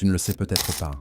Tu ne le sais peut-être pas,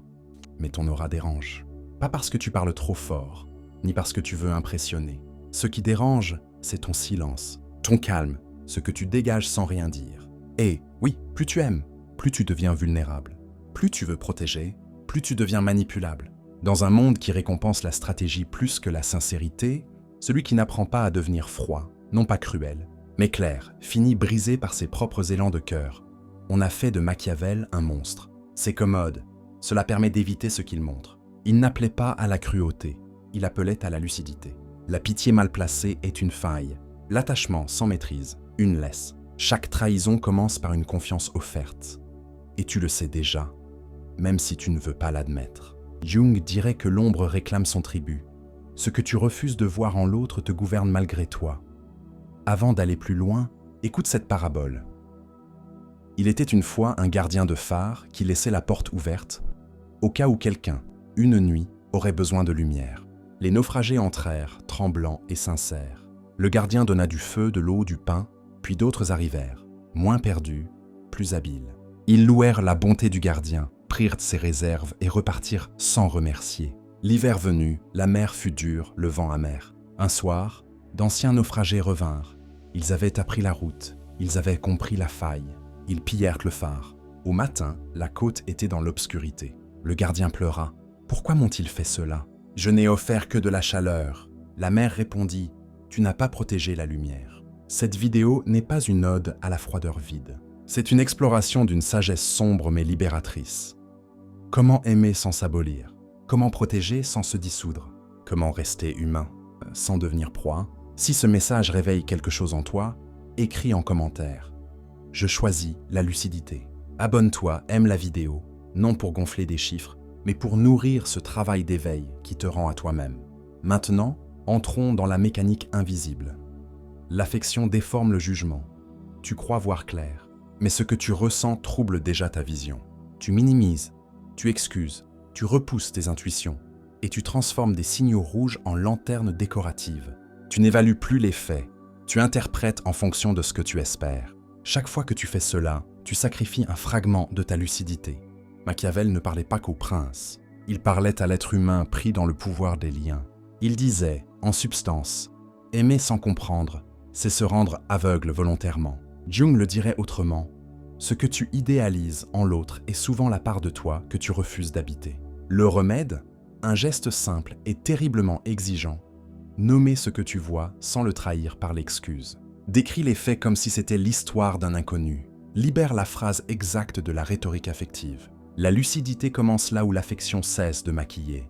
mais ton aura dérange. Pas parce que tu parles trop fort, ni parce que tu veux impressionner. Ce qui dérange, c'est ton silence, ton calme, ce que tu dégages sans rien dire. Et oui, plus tu aimes, plus tu deviens vulnérable. Plus tu veux protéger, plus tu deviens manipulable. Dans un monde qui récompense la stratégie plus que la sincérité, celui qui n'apprend pas à devenir froid, non pas cruel, mais clair, finit brisé par ses propres élans de cœur. On a fait de Machiavel un monstre. C'est commode, cela permet d'éviter ce qu'il montre. Il n'appelait pas à la cruauté, il appelait à la lucidité. La pitié mal placée est une faille, l'attachement sans maîtrise, une laisse. Chaque trahison commence par une confiance offerte. Et tu le sais déjà, même si tu ne veux pas l'admettre. Jung dirait que l'ombre réclame son tribut. Ce que tu refuses de voir en l'autre te gouverne malgré toi. Avant d'aller plus loin, écoute cette parabole. Il était une fois un gardien de phare qui laissait la porte ouverte au cas où quelqu'un, une nuit, aurait besoin de lumière. Les naufragés entrèrent, tremblants et sincères. Le gardien donna du feu, de l'eau, du pain, puis d'autres arrivèrent, moins perdus, plus habiles. Ils louèrent la bonté du gardien, prirent ses réserves et repartirent sans remercier. L'hiver venu, la mer fut dure, le vent amer. Un soir, d'anciens naufragés revinrent. Ils avaient appris la route, ils avaient compris la faille. Ils pillèrent le phare. Au matin, la côte était dans l'obscurité. Le gardien pleura. « Pourquoi m'ont-ils fait cela ? Je n'ai offert que de la chaleur. » La mer répondit « Tu n'as pas protégé la lumière. » Cette vidéo n'est pas une ode à la froideur vide. C'est une exploration d'une sagesse sombre mais libératrice. Comment aimer sans s'abolir ? Comment protéger sans se dissoudre ? Comment rester humain sans devenir proie ? Si ce message réveille quelque chose en toi, écris en commentaire. Je choisis la lucidité. Abonne-toi, aime la vidéo, non pour gonfler des chiffres, mais pour nourrir ce travail d'éveil qui te rend à toi-même. Maintenant, entrons dans la mécanique invisible. L'affection déforme le jugement. Tu crois voir clair, mais ce que tu ressens trouble déjà ta vision. Tu minimises, tu excuses, tu repousses tes intuitions et tu transformes des signaux rouges en lanternes décoratives. Tu n'évalues plus les faits, tu interprètes en fonction de ce que tu espères. Chaque fois que tu fais cela, tu sacrifies un fragment de ta lucidité. Machiavel ne parlait pas qu'au prince. Il parlait à l'être humain pris dans le pouvoir des liens. Il disait, en substance, « Aimer sans comprendre, c'est se rendre aveugle volontairement. » Jung le dirait autrement, « Ce que tu idéalises en l'autre est souvent la part de toi que tu refuses d'habiter. » Le remède, un geste simple et terriblement exigeant, nommer ce que tu vois sans le trahir par l'excuse. Décris les faits comme si c'était l'histoire d'un inconnu. Libère la phrase exacte de la rhétorique affective. La lucidité commence là où l'affection cesse de maquiller.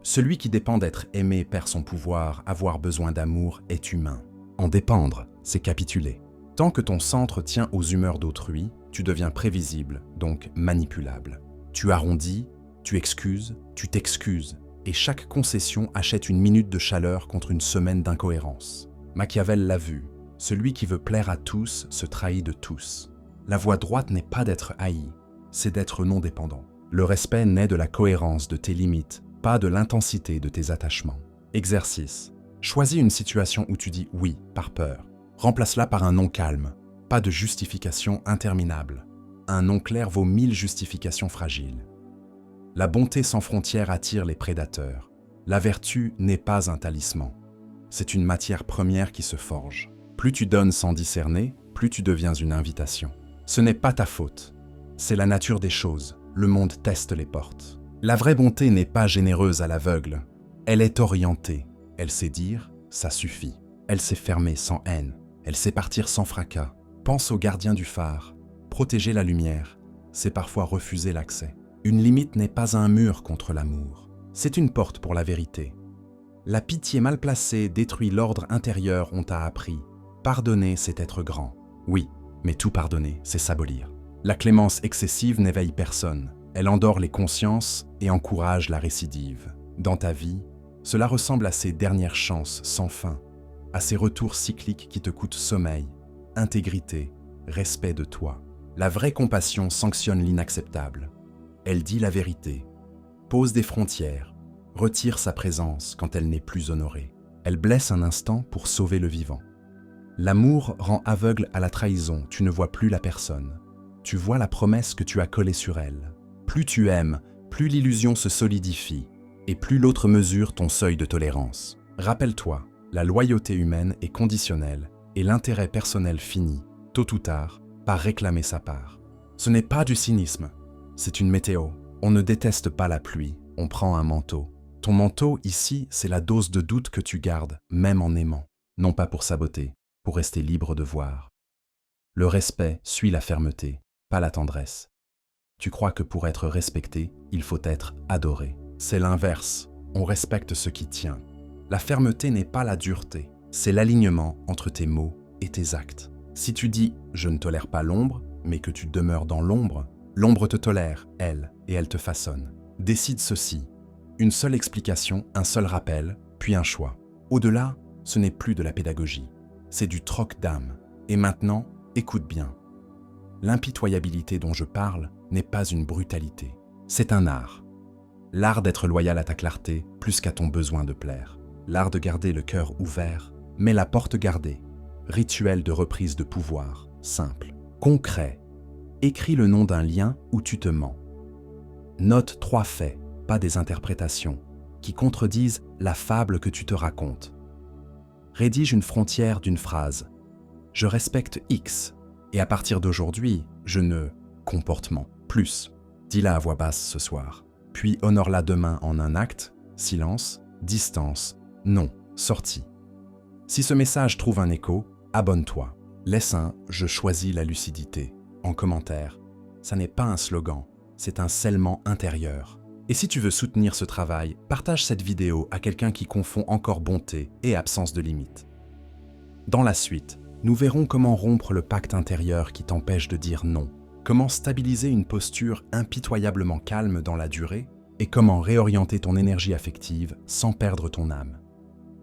Celui qui dépend d'être aimé perd son pouvoir, avoir besoin d'amour est humain. En dépendre, c'est capituler. Tant que ton centre tient aux humeurs d'autrui, tu deviens prévisible, donc manipulable. Tu arrondis, tu excuses, tu t'excuses, et chaque concession achète une minute de chaleur contre une semaine d'incohérence. Machiavel l'a vu, celui qui veut plaire à tous se trahit de tous. La voie droite n'est pas d'être haï, c'est d'être non dépendant. Le respect naît de la cohérence de tes limites, pas de l'intensité de tes attachements. Exercice. Choisis une situation où tu dis oui par peur. Remplace-la par un non calme, pas de justification interminable. Un non clair vaut 1000 justifications fragiles. La bonté sans frontières attire les prédateurs. La vertu n'est pas un talisman. C'est une matière première qui se forge. Plus tu donnes sans discerner, plus tu deviens une invitation. Ce n'est pas ta faute. C'est la nature des choses. Le monde teste les portes. La vraie bonté n'est pas généreuse à l'aveugle. Elle est orientée. Elle sait dire « ça suffit ». Elle sait fermer sans haine. Elle sait partir sans fracas. Pense au gardien du phare. Protéger la lumière, c'est parfois refuser l'accès. Une limite n'est pas un mur contre l'amour. C'est une porte pour la vérité. La pitié mal placée détruit l'ordre intérieur, on t'a appris. Pardonner, c'est être grand. Oui, mais tout pardonner, c'est s'abolir. La clémence excessive n'éveille personne. Elle endort les consciences et encourage la récidive. Dans ta vie, cela ressemble à ces dernières chances sans fin, à ces retours cycliques qui te coûtent sommeil, intégrité, respect de toi. La vraie compassion sanctionne l'inacceptable. Elle dit la vérité, pose des frontières, retire sa présence quand elle n'est plus honorée. Elle blesse un instant pour sauver le vivant. L'amour rend aveugle à la trahison, tu ne vois plus la personne. Tu vois la promesse que tu as collée sur elle. Plus tu aimes, plus l'illusion se solidifie, et plus l'autre mesure ton seuil de tolérance. Rappelle-toi, la loyauté humaine est conditionnelle, et l'intérêt personnel finit, tôt ou tard, par réclamer sa part. Ce n'est pas du cynisme, c'est une météo. On ne déteste pas la pluie, on prend un manteau. Ton manteau, ici, c'est la dose de doute que tu gardes, même en aimant. Non pas pour saboter, pour rester libre de voir. Le respect suit la fermeté, pas la tendresse. Tu crois que pour être respecté, il faut être adoré. C'est l'inverse, on respecte ce qui tient. La fermeté n'est pas la dureté, c'est l'alignement entre tes mots et tes actes. Si tu dis « je ne tolère pas l'ombre », mais que tu demeures dans l'ombre, l'ombre te tolère, elle, et elle te façonne. Décide ceci. Une seule explication, un seul rappel, puis un choix. Au-delà, ce n'est plus de la pédagogie. C'est du troc d'âme. Et maintenant, écoute bien. L'impitoyabilité dont je parle n'est pas une brutalité. C'est un art. L'art d'être loyal à ta clarté plus qu'à ton besoin de plaire. L'art de garder le cœur ouvert, mais la porte gardée. Rituel de reprise de pouvoir, simple. Concret. Écris le nom d'un lien où tu te mens. Note 3 faits, pas des interprétations, qui contredisent la fable que tu te racontes. Rédige une frontière d'une phrase. Je respecte X, et à partir d'aujourd'hui, je ne comportement plus. Dis-la à voix basse ce soir, puis honore-la demain en un acte, silence, distance, non, sortie. Si ce message trouve un écho, abonne-toi. Laisse un « Je choisis la lucidité » en commentaire. Ça n'est pas un slogan, c'est un scellement intérieur. Et si tu veux soutenir ce travail, partage cette vidéo à quelqu'un qui confond encore bonté et absence de limite. Dans la suite, nous verrons comment rompre le pacte intérieur qui t'empêche de dire non, comment stabiliser une posture impitoyablement calme dans la durée et comment réorienter ton énergie affective sans perdre ton âme.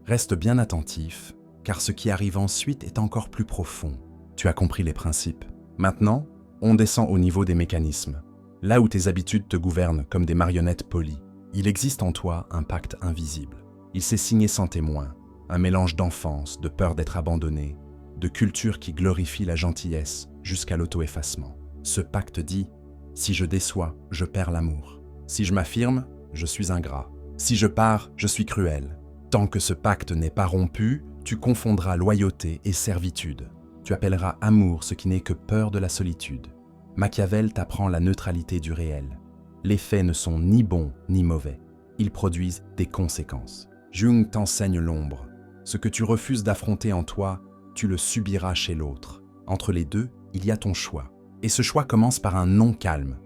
Reste bien attentif, car ce qui arrive ensuite est encore plus profond. Tu as compris les principes. Maintenant, on descend au niveau des mécanismes. Là où tes habitudes te gouvernent comme des marionnettes polies, il existe en toi un pacte invisible. Il s'est signé sans témoin, un mélange d'enfance, de peur d'être abandonné, de culture qui glorifie la gentillesse jusqu'à l'auto-effacement. Ce pacte dit « Si je déçois, je perds l'amour. Si je m'affirme, je suis ingrat. Si je pars, je suis cruel. » Tant que ce pacte n'est pas rompu, tu confondras loyauté et servitude. Tu appelleras amour ce qui n'est que peur de la solitude. Machiavel t'apprend la neutralité du réel. Les faits ne sont ni bons ni mauvais. Ils produisent des conséquences. Jung t'enseigne l'ombre. Ce que tu refuses d'affronter en toi, tu le subiras chez l'autre. Entre les deux, il y a ton choix. Et ce choix commence par un non calme.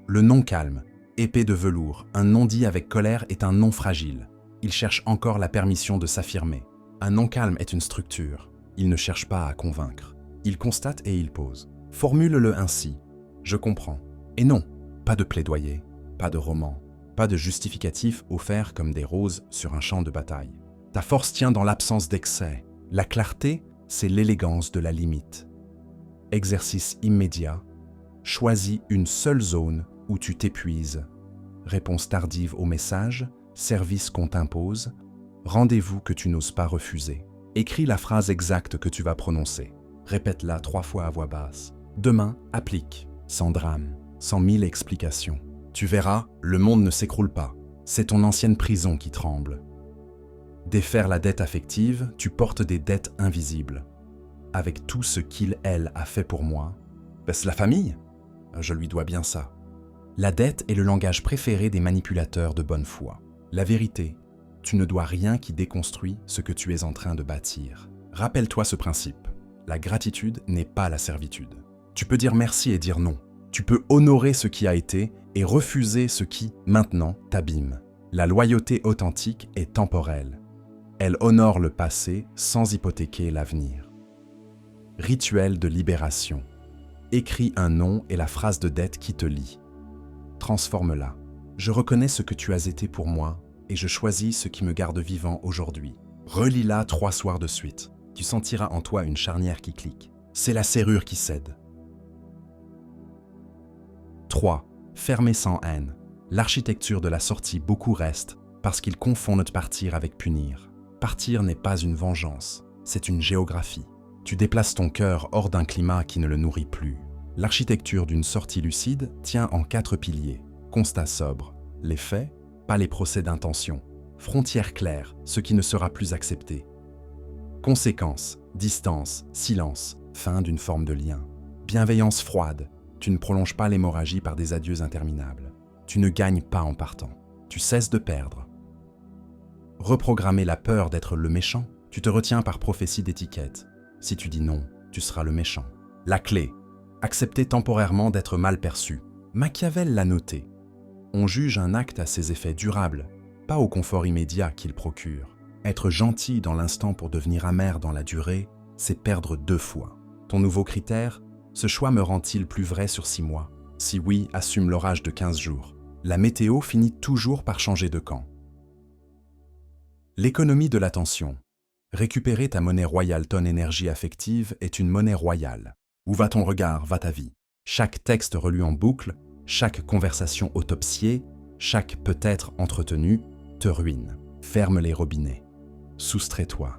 Le non calme, épée de velours, un non dit avec colère est un non fragile. Il cherche encore la permission de s'affirmer. Un non calme est une structure. Il ne cherche pas à convaincre. Il constate et il pose. Formule-le ainsi. Je comprends. Et non, pas de plaidoyer, pas de roman, pas de justificatif offert comme des roses sur un champ de bataille. Ta force tient dans l'absence d'excès. La clarté, c'est l'élégance de la limite. Exercice immédiat. Choisis une seule zone où tu t'épuises. Réponse tardive au message, service qu'on t'impose, rendez-vous que tu n'oses pas refuser. Écris la phrase exacte que tu vas prononcer. Répète-la 3 fois à voix basse. Demain, applique, sans drame, sans 1000 explications. Tu verras, le monde ne s'écroule pas. C'est ton ancienne prison qui tremble. Défaire la dette affective, tu portes des dettes invisibles. Avec tout ce qu'il, elle, a fait pour moi. Est-ce la famille? Je lui dois bien ça. La dette est le langage préféré des manipulateurs de bonne foi. La vérité, tu ne dois rien qui déconstruit ce que tu es en train de bâtir. Rappelle-toi ce principe. La gratitude n'est pas la servitude. Tu peux dire merci et dire non. Tu peux honorer ce qui a été et refuser ce qui, maintenant, t'abîme. La loyauté authentique est temporelle. Elle honore le passé sans hypothéquer l'avenir. Rituel de libération. Écris un nom et la phrase de dette qui te lie. Transforme-la. Je reconnais ce que tu as été pour moi et je choisis ce qui me garde vivant aujourd'hui. Relis-la 3 soirs de suite. Tu sentiras en toi une charnière qui clique. C'est la serrure qui cède. 3. Fermer sans haine. L'architecture de la sortie beaucoup reste parce qu'ils confondent partir avec punir. Partir n'est pas une vengeance, c'est une géographie. Tu déplaces ton cœur hors d'un climat qui ne le nourrit plus. L'architecture d'une sortie lucide tient en 4 piliers. constat sobre. Les faits, pas les procès d'intention. Frontières claires, ce qui ne sera plus accepté. Conséquences, distance, silence, fin d'une forme de lien. Bienveillance froide, tu ne prolonges pas l'hémorragie par des adieux interminables. Tu ne gagnes pas en partant, tu cesses de perdre. Reprogrammer la peur d'être le méchant, tu te retiens par prophétie d'étiquette. Si tu dis non, tu seras le méchant. La clé, accepter temporairement d'être mal perçu. Machiavel l'a noté. On juge un acte à ses effets durables, pas au confort immédiat qu'il procure. Être gentil dans l'instant pour devenir amer dans la durée, c'est perdre 2 fois. Ton nouveau critère, ce choix me rend-il plus vrai sur 6 mois? Si oui, assume l'orage de 15 jours. La météo finit toujours par changer de camp. L'économie de l'attention. Récupérer ta monnaie royale, ton énergie affective est une monnaie royale. Où va ton regard, va ta vie. Chaque texte relu en boucle, chaque conversation autopsiée, chaque peut-être entretenu, te ruine. Ferme les robinets. Soustrais-toi.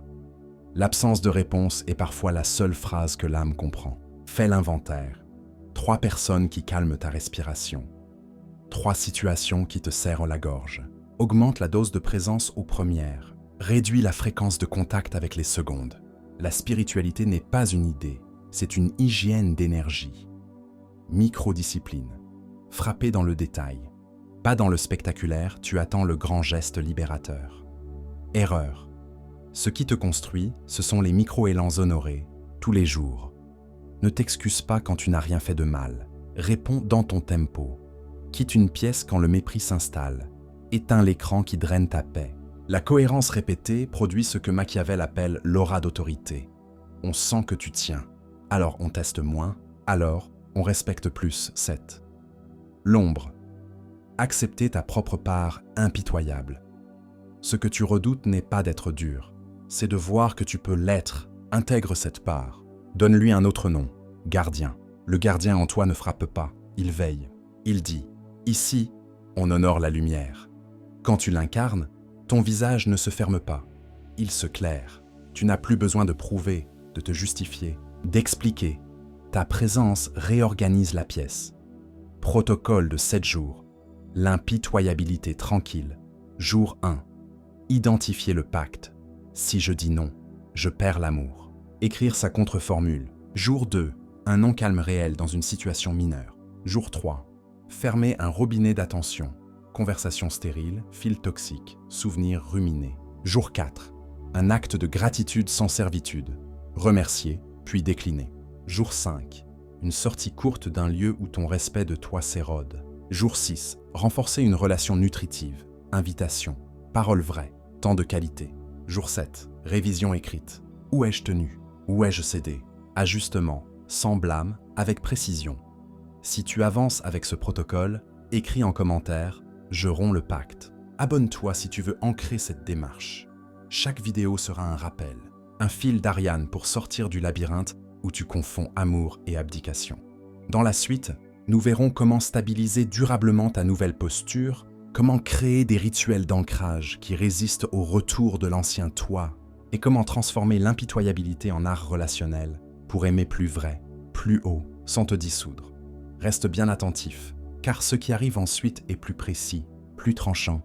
L'absence de réponse est parfois la seule phrase que l'âme comprend. Fais l'inventaire. 3 personnes qui calment ta respiration. 3 situations qui te serrent la gorge. Augmente la dose de présence aux premières. Réduis la fréquence de contact avec les secondes. La spiritualité n'est pas une idée, c'est une hygiène d'énergie. Microdiscipline. Frapper dans le détail. Pas dans le spectaculaire, tu attends le grand geste libérateur. Erreur. Ce qui te construit, ce sont les micro-élans honorés, tous les jours. Ne t'excuse pas quand tu n'as rien fait de mal. Réponds dans ton tempo. Quitte une pièce quand le mépris s'installe. Éteins l'écran qui draine ta paix. La cohérence répétée produit ce que Machiavel appelle l'aura d'autorité. On sent que tu tiens. Alors on teste moins. Alors on respecte plus. 7. L'ombre. Accepter ta propre part impitoyable. Ce que tu redoutes n'est pas d'être dur. C'est de voir que tu peux l'être. Intègre cette part. Donne-lui un autre nom. Gardien. Le gardien en toi ne frappe pas. Il veille. Il dit. Ici, on honore la lumière. Quand tu l'incarnes, ton visage ne se ferme pas. Il se claire. Tu n'as plus besoin de prouver, de te justifier, d'expliquer. Ta présence réorganise la pièce. Protocole de 7 jours. L'impitoyabilité tranquille. Jour 1. Identifier le pacte. Si je dis non, je perds l'amour. Écrire sa contre-formule. Jour 2. Un non-calme réel dans une situation mineure. Jour 3. Fermer un robinet d'attention. Conversation stérile, fil toxique, souvenir ruminé. Jour 4. Un acte de gratitude sans servitude. Remercier, puis décliner. Jour 5. Une sortie courte d'un lieu où ton respect de toi s'érode. Jour 6. Renforcer une relation nutritive. Invitation. Parole vraie. Temps de qualité. Jour 7. Révision écrite. Où ai-je tenu? Où ai-je cédé? Ajustement. Sans blâme, avec précision. Si tu avances avec ce protocole, écris en commentaire « Je romps le pacte ». Abonne-toi si tu veux ancrer cette démarche. Chaque vidéo sera un rappel, un fil d'Ariane pour sortir du labyrinthe où tu confonds amour et abdication. Dans la suite, nous verrons comment stabiliser durablement ta nouvelle posture, comment créer des rituels d'ancrage qui résistent au retour de l'ancien toi et comment transformer l'impitoyabilité en art relationnel pour aimer plus vrai, plus haut, sans te dissoudre. Reste bien attentif, car ce qui arrive ensuite est plus précis, plus tranchant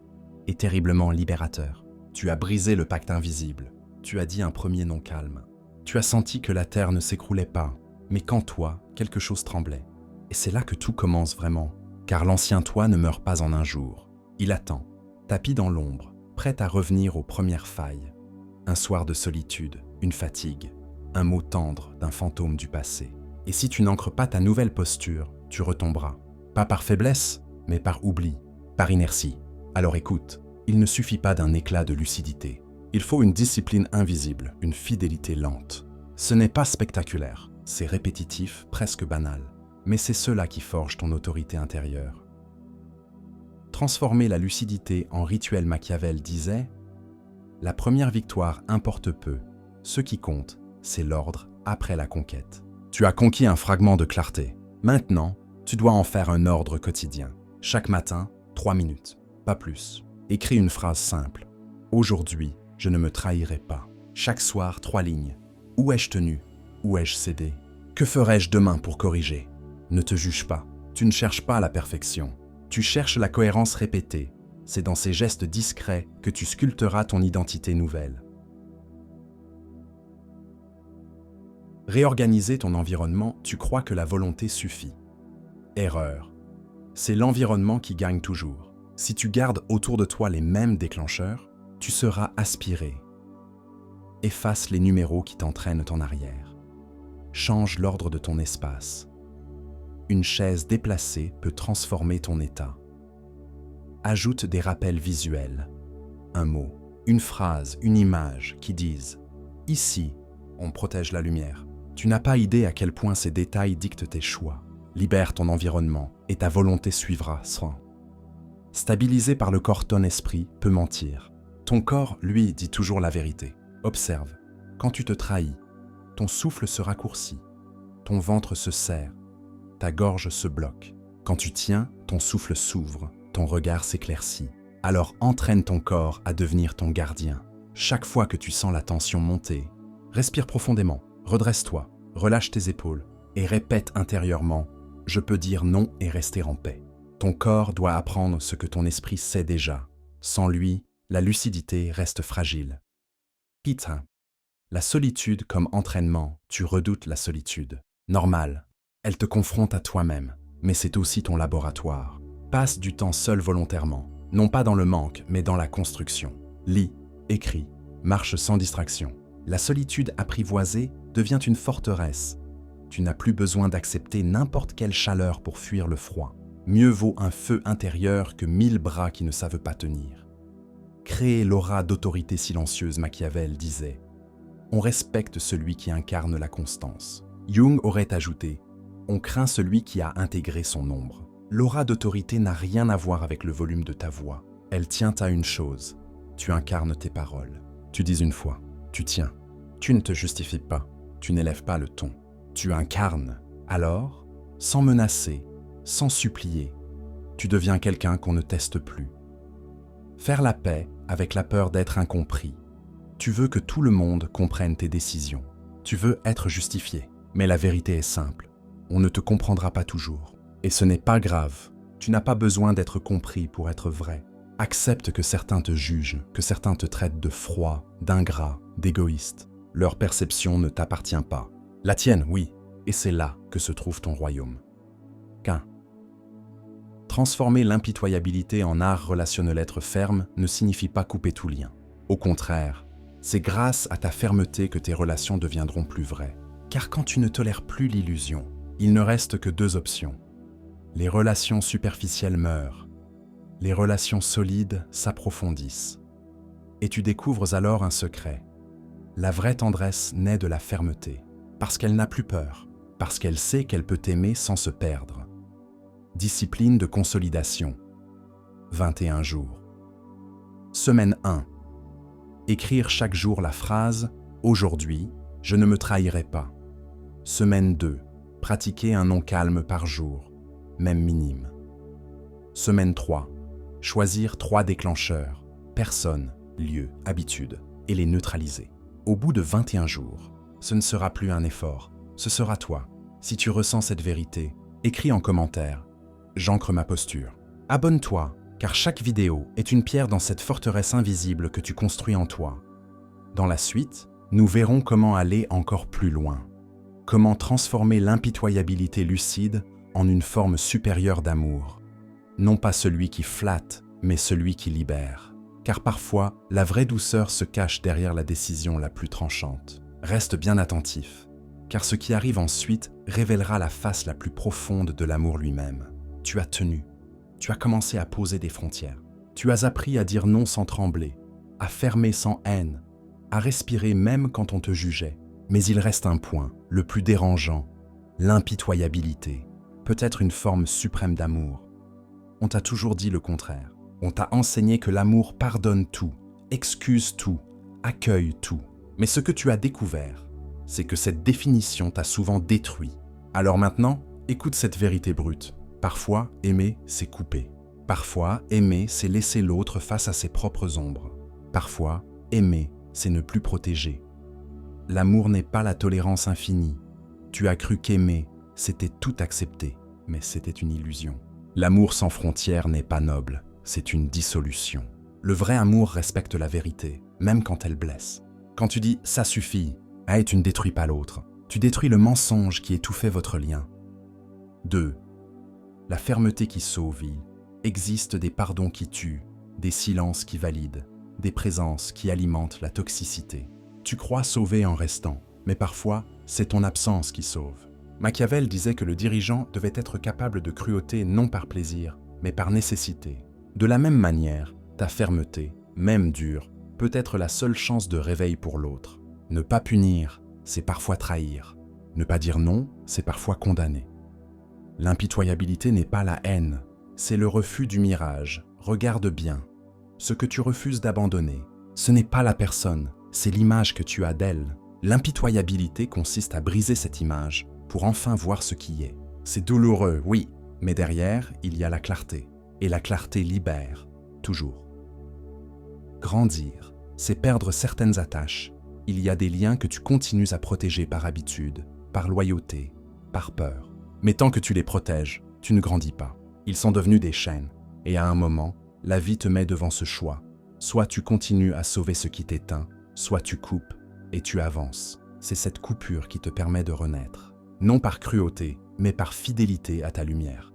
et terriblement libérateur. Tu as brisé le pacte invisible, tu as dit un premier non calme. Tu as senti que la terre ne s'écroulait pas, mais qu'en toi, quelque chose tremblait. Et c'est là que tout commence vraiment, car l'ancien toi ne meurt pas en un jour. Il attend, tapis dans l'ombre, prêt à revenir aux premières failles. Un soir de solitude, une fatigue, un mot tendre d'un fantôme du passé. Et si tu n'ancres pas ta nouvelle posture, tu retomberas. Pas par faiblesse, mais par oubli, par inertie. Alors écoute, il ne suffit pas d'un éclat de lucidité. Il faut une discipline invisible, une fidélité lente. Ce n'est pas spectaculaire, c'est répétitif, presque banal. Mais c'est cela qui forge ton autorité intérieure. Transformer la lucidité en rituel. Machiavel disait « La première victoire importe peu. Ce qui compte, c'est l'ordre après la conquête. » Tu as conquis un fragment de clarté. Maintenant, tu dois en faire un ordre quotidien. Chaque matin, 3 minutes, pas plus. Écris une phrase simple. Aujourd'hui, je ne me trahirai pas. Chaque soir, 3 lignes. Où ai-je tenu? Où ai-je cédé? Que ferai-je demain pour corriger? Ne te juge pas. Tu ne cherches pas la perfection. Tu cherches la cohérence répétée. C'est dans ces gestes discrets que tu sculpteras ton identité nouvelle. Réorganiser ton environnement, tu crois que la volonté suffit. Erreur. C'est l'environnement qui gagne toujours. Si tu gardes autour de toi les mêmes déclencheurs, tu seras aspiré. Efface les numéros qui t'entraînent en arrière. Change l'ordre de ton espace. Une chaise déplacée peut transformer ton état. Ajoute des rappels visuels. Un mot, une phrase, une image qui disent « Ici, on protège la lumière ». Tu n'as pas idée à quel point ces détails dictent tes choix. Libère ton environnement et ta volonté suivra sans. Stabilisé par le corps, ton esprit peut mentir. Ton corps, lui, dit toujours la vérité. Observe. Quand tu te trahis, ton souffle se raccourcit, ton ventre se serre, ta gorge se bloque. Quand tu tiens, ton souffle s'ouvre, ton regard s'éclaircit. Alors entraîne ton corps à devenir ton gardien. Chaque fois que tu sens la tension monter, respire profondément, redresse-toi, relâche tes épaules et répète intérieurement « Je peux dire non et rester en paix ». Ton corps doit apprendre ce que ton esprit sait déjà. Sans lui, la lucidité reste fragile. Peter, la solitude comme entraînement, tu redoutes la solitude. Normal, elle te confronte à toi-même, mais c'est aussi ton laboratoire. Passe du temps seul volontairement, non pas dans le manque, mais dans la construction. Lis, écris, marche sans distraction. La solitude apprivoisée devient une forteresse. Tu n'as plus besoin d'accepter n'importe quelle chaleur pour fuir le froid. Mieux vaut un feu intérieur que 1000 bras qui ne savent pas tenir. Créer l'aura d'autorité silencieuse, Machiavel disait. On respecte celui qui incarne la constance. Jung aurait ajouté, on craint celui qui a intégré son ombre. L'aura d'autorité n'a rien à voir avec le volume de ta voix. Elle tient à une chose, tu incarnes tes paroles. Tu dis une fois, tu tiens. Tu ne te justifies pas, tu n'élèves pas le ton. Tu incarnes. Alors, sans menacer, sans supplier, tu deviens quelqu'un qu'on ne teste plus. Faire la paix avec la peur d'être incompris. Tu veux que tout le monde comprenne tes décisions. Tu veux être justifié. Mais la vérité est simple. On ne te comprendra pas toujours. Et ce n'est pas grave. Tu n'as pas besoin d'être compris pour être vrai. Accepte que certains te jugent, que certains te traitent de froid, d'ingrat, d'égoïste. Leur perception ne t'appartient pas. La tienne, oui. Et c'est là que se trouve ton royaume. Qu'un. Transformer l'impitoyabilité en art relationnel, être ferme, ne signifie pas couper tout lien. Au contraire, c'est grâce à ta fermeté que tes relations deviendront plus vraies. Car quand tu ne tolères plus l'illusion, il ne reste que 2 options. Les relations superficielles meurent. Les relations solides s'approfondissent. Et tu découvres alors un secret. La vraie tendresse naît de la fermeté, parce qu'elle n'a plus peur, parce qu'elle sait qu'elle peut aimer sans se perdre. Discipline de consolidation. 21 jours. Semaine 1. Écrire chaque jour la phrase « Aujourd'hui, je ne me trahirai pas ». Semaine 2. Pratiquer un non calme par jour, même minime. Semaine 3. Choisir 3 déclencheurs, personne, lieu, habitude, et les neutraliser. Au bout de 21 jours, ce ne sera plus un effort, ce sera toi. Si tu ressens cette vérité, écris en commentaire « J'ancre ma posture ». Abonne-toi, car chaque vidéo est une pierre dans cette forteresse invisible que tu construis en toi. Dans la suite, nous verrons comment aller encore plus loin. Comment transformer l'impitoyabilité lucide en une forme supérieure d'amour. Non pas celui qui flatte, mais celui qui libère. Car parfois, la vraie douceur se cache derrière la décision la plus tranchante. Reste bien attentif, car ce qui arrive ensuite révélera la face la plus profonde de l'amour lui-même. Tu as tenu, tu as commencé à poser des frontières. Tu as appris à dire non sans trembler, à fermer sans haine, à respirer même quand on te jugeait. Mais il reste un point, le plus dérangeant, l'impitoyabilité, peut-être une forme suprême d'amour. On t'a toujours dit le contraire. On t'a enseigné que l'amour pardonne tout, excuse tout, accueille tout. Mais ce que tu as découvert, c'est que cette définition t'a souvent détruit. Alors maintenant, écoute cette vérité brute. Parfois, aimer, c'est couper. Parfois, aimer, c'est laisser l'autre face à ses propres ombres. Parfois, aimer, c'est ne plus protéger. L'amour n'est pas la tolérance infinie. Tu as cru qu'aimer, c'était tout accepter, mais c'était une illusion. L'amour sans frontières n'est pas noble, c'est une dissolution. Le vrai amour respecte la vérité, même quand elle blesse. Quand tu dis « ça suffit », tu ne détruis pas l'autre. Tu détruis le mensonge qui étouffait votre lien. 2. La fermeté qui sauve. Il existe des pardons qui tuent, des silences qui valident, des présences qui alimentent la toxicité. Tu crois sauver en restant, mais parfois, c'est ton absence qui sauve. Machiavel disait que le dirigeant devait être capable de cruauté non par plaisir, mais par nécessité. De la même manière, ta fermeté, même dure, peut être la seule chance de réveil pour l'autre. Ne pas punir, c'est parfois trahir. Ne pas dire non, c'est parfois condamner. L'impitoyabilité n'est pas la haine, c'est le refus du mirage. Regarde bien. Ce que tu refuses d'abandonner, ce n'est pas la personne, c'est l'image que tu as d'elle. L'impitoyabilité consiste à briser cette image pour enfin voir ce qui est. C'est douloureux, oui, mais derrière, il y a la clarté. Et la clarté libère, toujours. Grandir, c'est perdre certaines attaches. Il y a des liens que tu continues à protéger par habitude, par loyauté, par peur. Mais tant que tu les protèges, tu ne grandis pas. Ils sont devenus des chaînes. Et à un moment, la vie te met devant ce choix. Soit tu continues à sauver ce qui t'éteint, soit tu coupes et tu avances. C'est cette coupure qui te permet de renaître. Non par cruauté, mais par fidélité à ta lumière.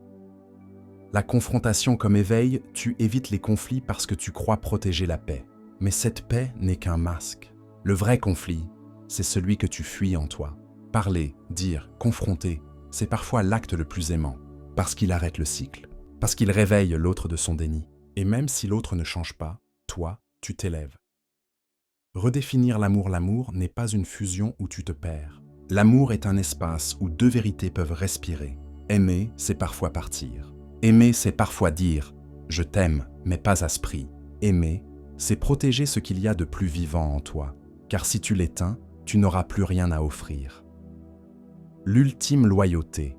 La confrontation comme éveil, tu évites les conflits parce que tu crois protéger la paix. Mais cette paix n'est qu'un masque. Le vrai conflit, c'est celui que tu fuis en toi. Parler, dire, confronter, c'est parfois l'acte le plus aimant, parce qu'il arrête le cycle, parce qu'il réveille l'autre de son déni. Et même si l'autre ne change pas, toi, tu t'élèves. Redéfinir l'amour n'est pas une fusion où tu te perds. L'amour est un espace où deux vérités peuvent respirer. Aimer, c'est parfois partir. Aimer, c'est parfois dire « je t'aime, mais pas à ce prix ». Aimer, c'est protéger ce qu'il y a de plus vivant en toi, car si tu l'éteins, tu n'auras plus rien à offrir. L'ultime loyauté.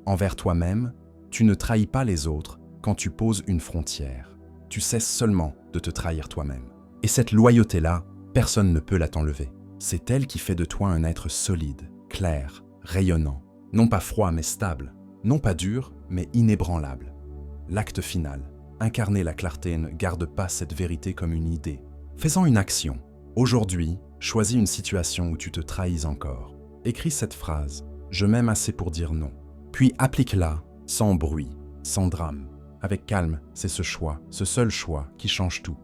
Envers toi-même, tu ne trahis pas les autres quand tu poses une frontière. Tu cesses seulement de te trahir toi-même. Et cette loyauté-là, personne ne peut la t'enlever. C'est elle qui fait de toi un être solide, clair, rayonnant. Non pas froid mais stable, non pas dur mais inébranlable. L'acte final, incarner la clarté, ne garde pas cette vérité comme une idée. Fais-en une action. Aujourd'hui, choisis une situation où tu te trahis encore. Écris cette phrase « Je m'aime assez pour dire non ». Puis applique-la, sans bruit, sans drame. Avec calme, c'est ce choix, ce seul choix qui change tout.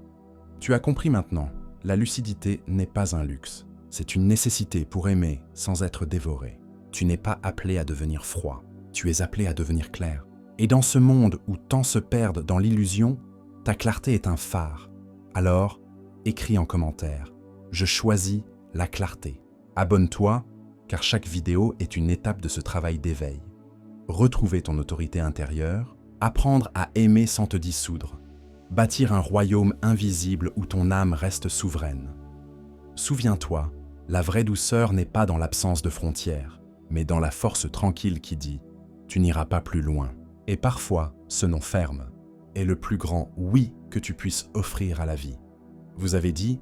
Tu as compris maintenant, la lucidité n'est pas un luxe. C'est une nécessité pour aimer sans être dévoré. Tu n'es pas appelé à devenir froid, tu es appelé à devenir clair. Et dans ce monde où tant se perdent dans l'illusion, ta clarté est un phare. Alors, écris en commentaire « Je choisis la clarté ». Abonne-toi, car chaque vidéo est une étape de ce travail d'éveil. Retrouver ton autorité intérieure, apprendre à aimer sans te dissoudre, bâtir un royaume invisible où ton âme reste souveraine. Souviens-toi, la vraie douceur n'est pas dans l'absence de frontières, mais dans la force tranquille qui dit « tu n'iras pas plus loin ». Et parfois, ce nom ferme est le plus grand « oui » que tu puisses offrir à la vie. Vous avez dit